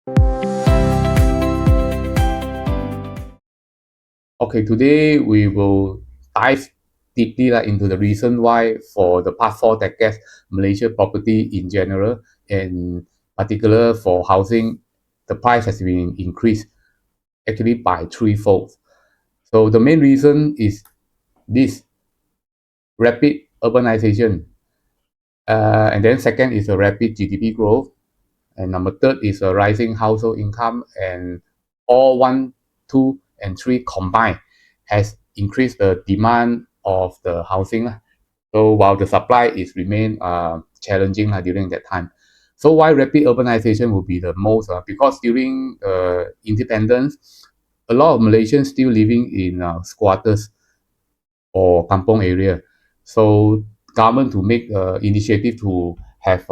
Okay, today we will dive deeply into the reason why for the past 4 decades, Malaysia property in general and particular for housing, the price has been increased actually by threefold. So the main reason is this rapid urbanization. And then second is a rapid GDP growth. And number third is a rising household income, and all one, two, and three combined has increased the demand of the housing. So while the supply is remain challenging during that time. So why rapid urbanization will be the most? Because during independence, a lot of Malaysians still living in squatters or kampong area. So government to make initiative to have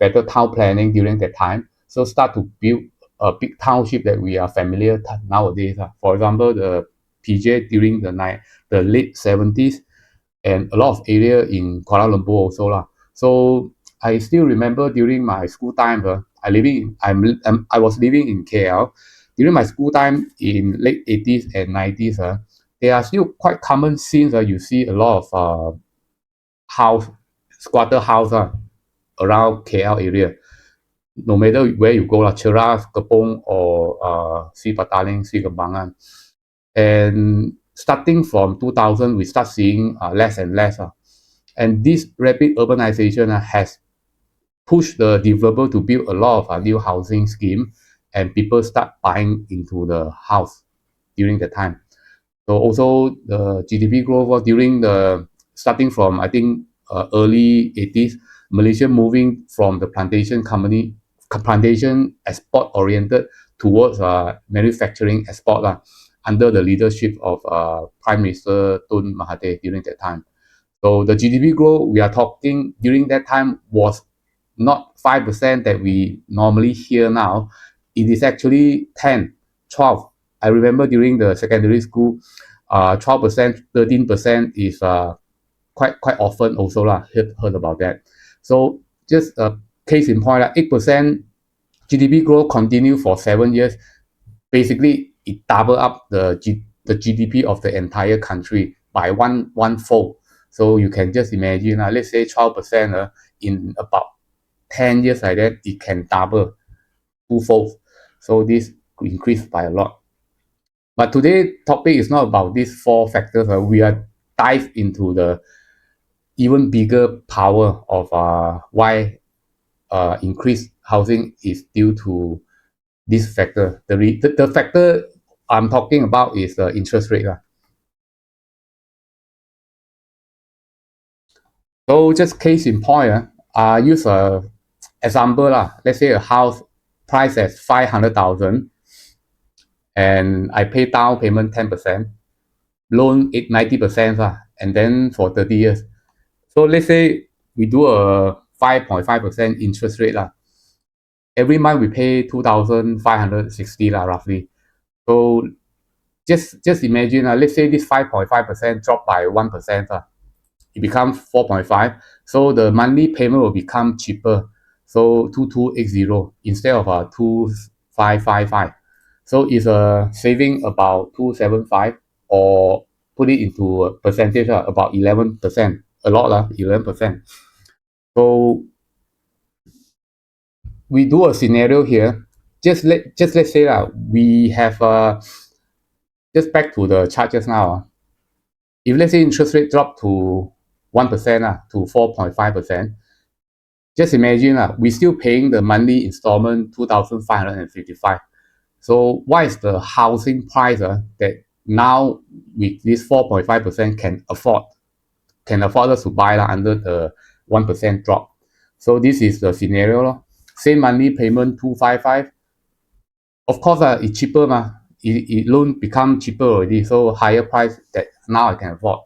better town planning during that time. So start to build a big township that we are familiar nowadays. For example, the PJ during the late 70s, and a lot of area in Kuala Lumpur also lah. So I still remember during my school time, I was living in KL. During my school time in late 80s and 90s, there are still quite common scenes. You see a lot of house, squatter house around KL area. No matter where you go, Cheras, Kepong, or Sri Petaling, Sri Kembangan. And starting from 2000, we start seeing less and less. And this rapid urbanization has pushed the developer to build a lot of new housing scheme, and people start buying into the house during the time. So also the GDP growth during the starting from I think early 80s, Malaysia moving from the plantation export oriented towards manufacturing export under the leadership of Prime Minister Tun Mahathir during that time. So the GDP growth we are talking during that time was not 5% that we normally hear now. It is actually 10, 12. I remember during the secondary school, 12%, 13% is quite often also heard about that. So just a case in point, 8% GDP growth continue for 7 years. Basically, it double up the GDP of the entire country by one fold. So you can just imagine, let's say 12% in about 10 years like that, it can double twofold. So this increased by a lot. But today's topic is not about these four factors. We are dive into the even bigger power of why increased housing is due to this factor. The factor I'm talking about is the interest rate. So just case in point, use a example. Let's say a house price at 500,000 and I pay down payment 10%, loan 90%, and then for 30 years. So let's say we do a 5.5% interest rate. Every month we pay 2,560 roughly. So just imagine, let's say this 5.5% drop by 1%, it becomes 4.5. So the monthly payment will become cheaper. So 2280 instead of 2555. So it's a saving about 275, or put it into a percentage, about 11%. A lot, 11%. So we do a scenario here. Let's say we have just back to the charges now. If let's say interest rate drop to 1%, to 4.5%, just imagine we still paying the monthly installment 2,555. So why is the housing price that now with this 4.5% can afford us to buy under the 1% drop? So this is the scenario. Same monthly payment 255. Of course, it's cheaper It loan become cheaper already, so higher price that now I can afford.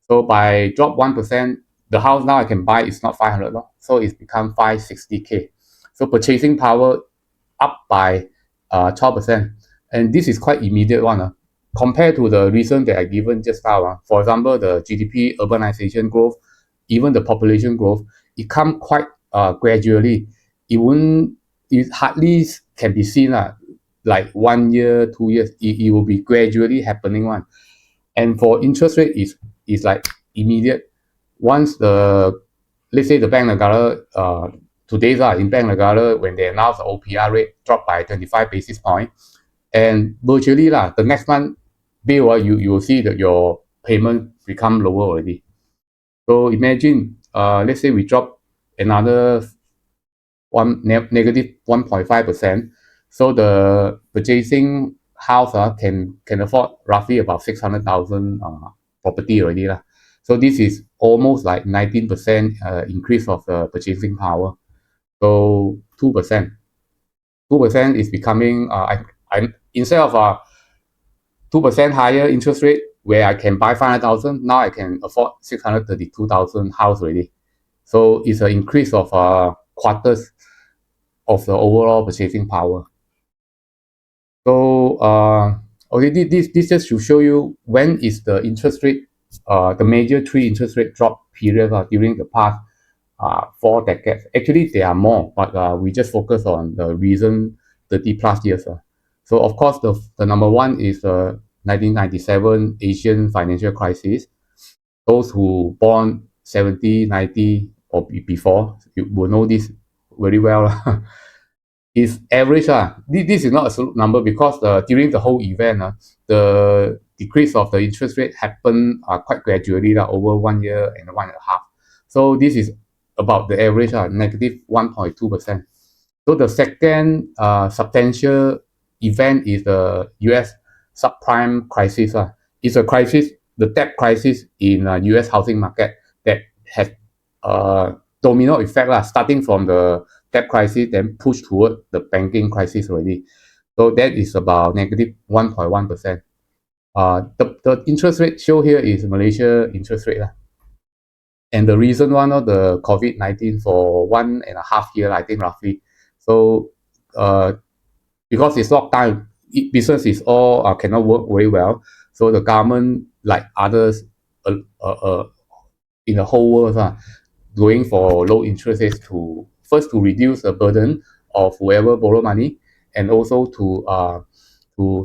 So by drop 1%, the house now I can buy is not 500, so it's become 560K. So purchasing power up by 12%, and this is quite immediate one. Compared to the reason that I given just now, for example, the GDP, urbanization growth, even the population growth, it come quite gradually. It won't it hardly can be seen like 1 year, 2 years. It will be gradually happening one. And for interest rate is like immediate. Once the let's say the Bank Negara today's in Bank Negara when they announce the OPR rate dropped by 25 basis point, and virtually the next month bill you will see that your payment become lower already. So imagine let's say we drop another negative 1.5%. So the purchasing house can afford roughly about 600,000 property already lah. So this is almost like 19% increase of the purchasing power. So 2% is becoming I instead of 2% higher interest rate where I can buy 500,000, now I can afford 632,000 house already. So it's an increase of quarters of the overall purchasing power. So okay, this just to show you when is the interest rate, the major three interest rate drop period during the past 4 decades. Actually, there are more, but we just focus on the recent 30 plus years. So of course, the number one is the 1997 Asian financial crisis. Those who born 70, 90 or before, you will know this very well. Is average. This is not a absolute number because during the whole event, the decrease of the interest rate happened quite gradually over 1 year and 1.5. So this is about the average, negative 1.2%. So the second substantial event is the US subprime crisis. It's a crisis, the debt crisis in US housing market that has domino effect starting from the debt crisis, then push toward the banking crisis already. So that is about negative 1.1%. The interest rate show here is Malaysia interest rate. And the recent one of the COVID-19 for 1.5 year, I think roughly. So because it's lockdown, business is all cannot work very well. So the government, like others in the whole world, going for low interest rates to first to reduce the burden of whoever borrow money, and also to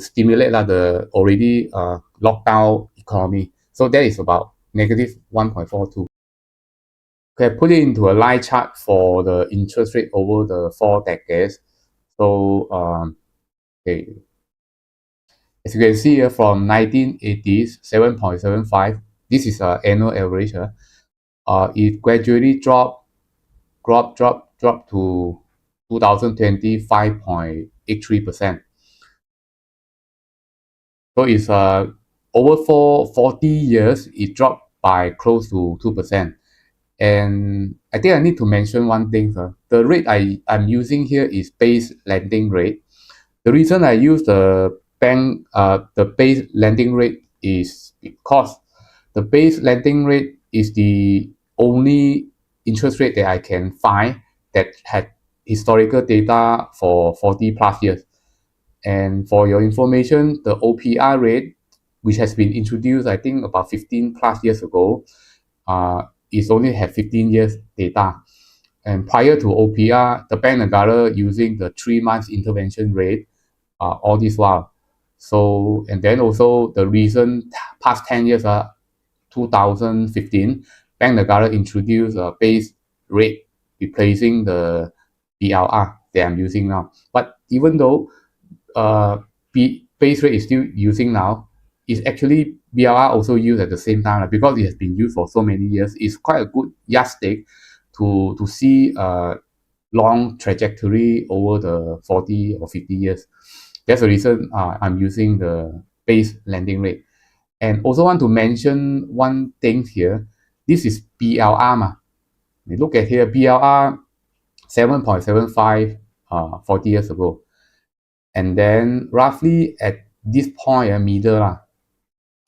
stimulate the already locked down economy. So that is about negative 1.42. Okay, put it into a line chart for the interest rate over the 4 decades. So okay, as you can see here from 1980s 7.75. This is an annual average. It gradually drop to 2020 5.83%. So it's over 40 years it dropped by close to 2%. And I think I need to mention one thing. The rate I'm using here is base lending rate. The reason I use the base lending rate is because the base lending rate is the only interest rate that I can find that had historical data for 40 plus years. And for your information, the OPR rate, which has been introduced, I think about 15 plus years ago, is only have 15 years data. And prior to OPR, the Bank Negara using the 3 months intervention rate all this while. So, and then also the recent past 10 years, 2015, Bank Negara introduced a base rate replacing the BLR that I'm using now. But even though base rate is still using now, is actually BLR also used at the same time because it has been used for so many years. It's quite a good yardstick to see long trajectory over the 40 or 50 years. That's the reason I'm using the base lending rate. And also want to mention one thing here. This is BLR. We look at here, BLR 7.75 40 years ago. And then roughly at this point, middle,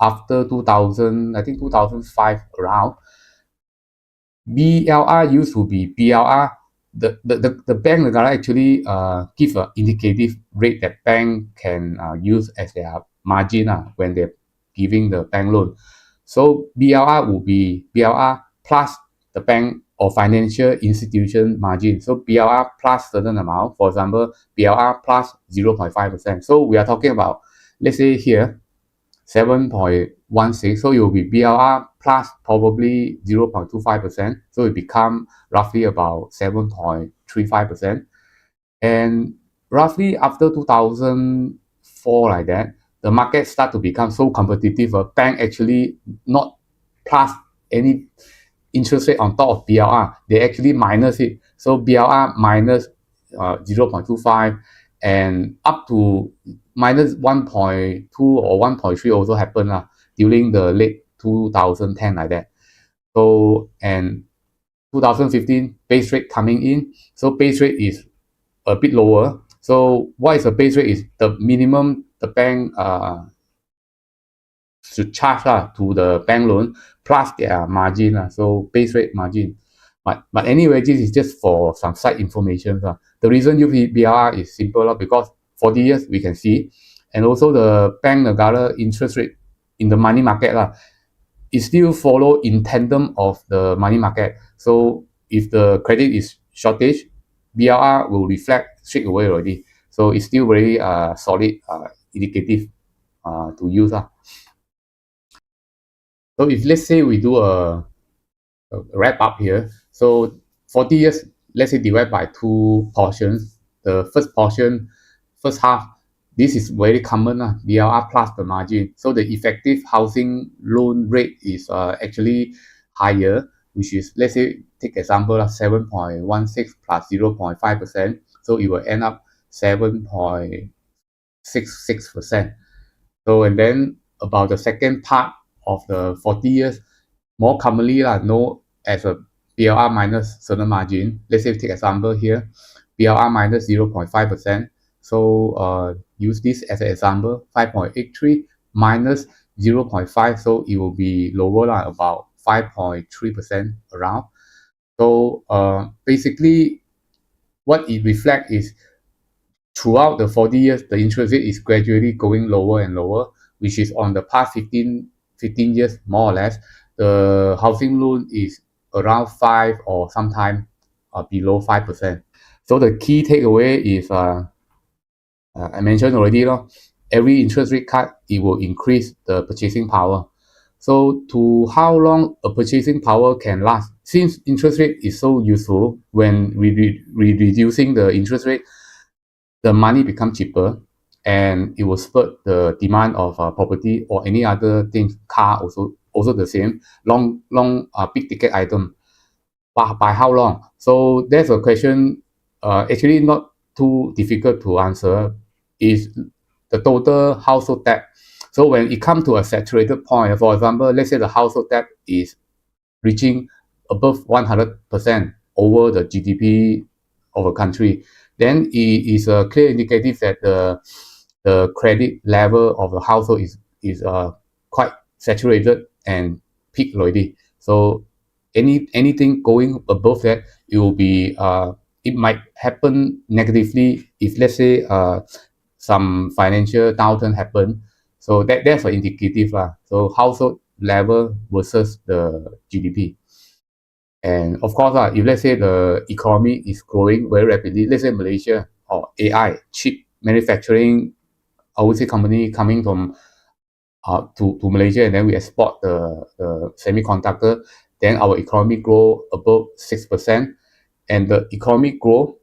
after 2000, I think 2005 around, BLR used to be BLR. The bank Negara actually give an indicative rate that bank can use as their margin when they're giving the bank loan. So BLR will be BLR plus the bank or financial institution margin. So BLR plus certain amount, for example, BLR plus 0.5%. So we are talking about, let's say here, 7.16. So it will be BLR plus probably 0.25%. So it become roughly about 7.35%. And roughly after 2004 like that, the market start to become so competitive. A bank actually not plus any interest rate on top of BLR. They actually minus it. So BLR minus 0.25 and up to minus 1.2 or 1.3 also happened during the late 2010 like that. So and 2015 base rate coming in. So base rate is a bit lower. So what is the base rate is the minimum the bank should charge to the bank loan plus their margin. So base rate margin. But anyway, this is just for some side information. The reason UPBR is simple because 40 years we can see. And also the bank Negara interest rate in the money market it still follow in tandem of the money market. So if the credit is shortage, BLR will reflect straight away already. So it's still very solid indicative to use. So if let's say we do a wrap up here, so 40 years, let's say divide by two portions. The first portion, first half, this is very common, BLR plus the margin. So the effective housing loan rate is actually higher, which is, let's say, take example, 7.16 plus 0.5%. So it will end up 7.66%. So, and then about the second part of the 40 years, more commonly known as a BLR minus certain margin. Let's say take example here, BLR minus 0.5%. So use this as an example, 5.83 minus 0.5. So it will be lower, about 5.3% around. So basically what it reflects is throughout the 40 years, the interest rate is gradually going lower and lower, which is on the past 15 years, more or less. The housing loan is around 5 or sometimes below 5%. So the key takeaway is, I mentioned already, every interest rate cut, it will increase the purchasing power. So to how long a purchasing power can last, since interest rate is so useful, when we reducing the interest rate, the money become cheaper and it will spur the demand of property or any other things, car also the same, long big ticket item. But by how long? So that's a question actually not too difficult to answer, is the total household debt. So when it comes to a saturated point, for example, let's say the household debt is reaching above 100% over the GDP of a country, then it is a clear indicative that the credit level of the household is quite saturated and peaked already. So anything going above that, it will be it might happen negatively if, let's say, some financial downturn happen. So that's an indicative. So household level versus the GDP. And of course, if let's say the economy is growing very rapidly, let's say Malaysia or AI, chip manufacturing, I would say company coming from to Malaysia, and then we export the semiconductor, then our economy grow above 6%, and the economy grow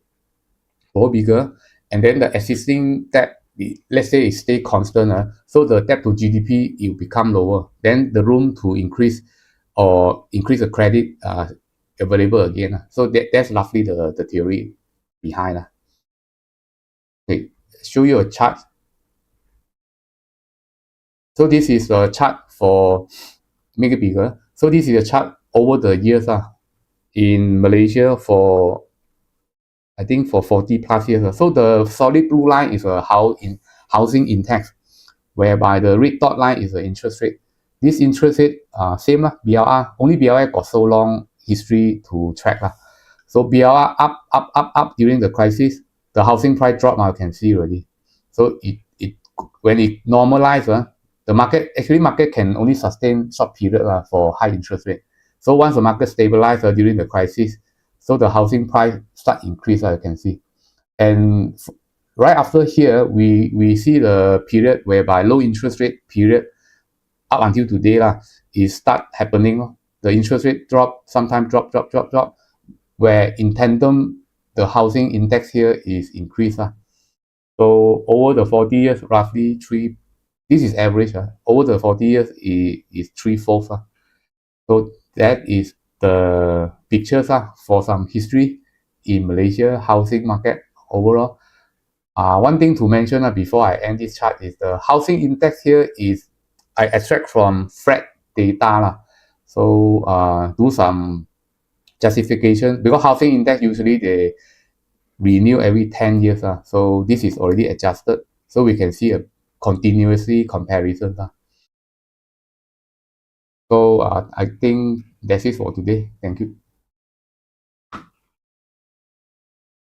bigger, and then the existing debt, let's say it stay constant, so the debt to GDP it will become lower. Then the room to increase the credit available again. So that's roughly the theory behind. Okay, show you a chart. So this is a chart for make it bigger. So this is a chart over the years in Malaysia for, I think, for 40 plus years. So the solid blue line is a housing index, whereby the red dot line is the interest rate. This interest rate, same BLR. Only BLR got so long history to track. So BLR up during the crisis. The housing price drop, I can see already. So it when it normalize, the market can only sustain short period for high interest rate. So once the market stabilized during the crisis, so the housing price start increase, you can see. And right after here, we see the period whereby low interest rate period up until today lah, is start happening. The interest rate drop, sometimes drop, where in tandem, the housing index here is increased. So over the 40 years, roughly three, this is average. Over the 40 years is three-fourths. So that is the pictures for some history in Malaysia housing market overall. One thing to mention before I end this chart is the housing index here is I extract from FRED data lah. So do some justification because housing index usually they renew every 10 years. So this is already adjusted. So we can see a continuously comparison. So I think that's it for today. Thank you.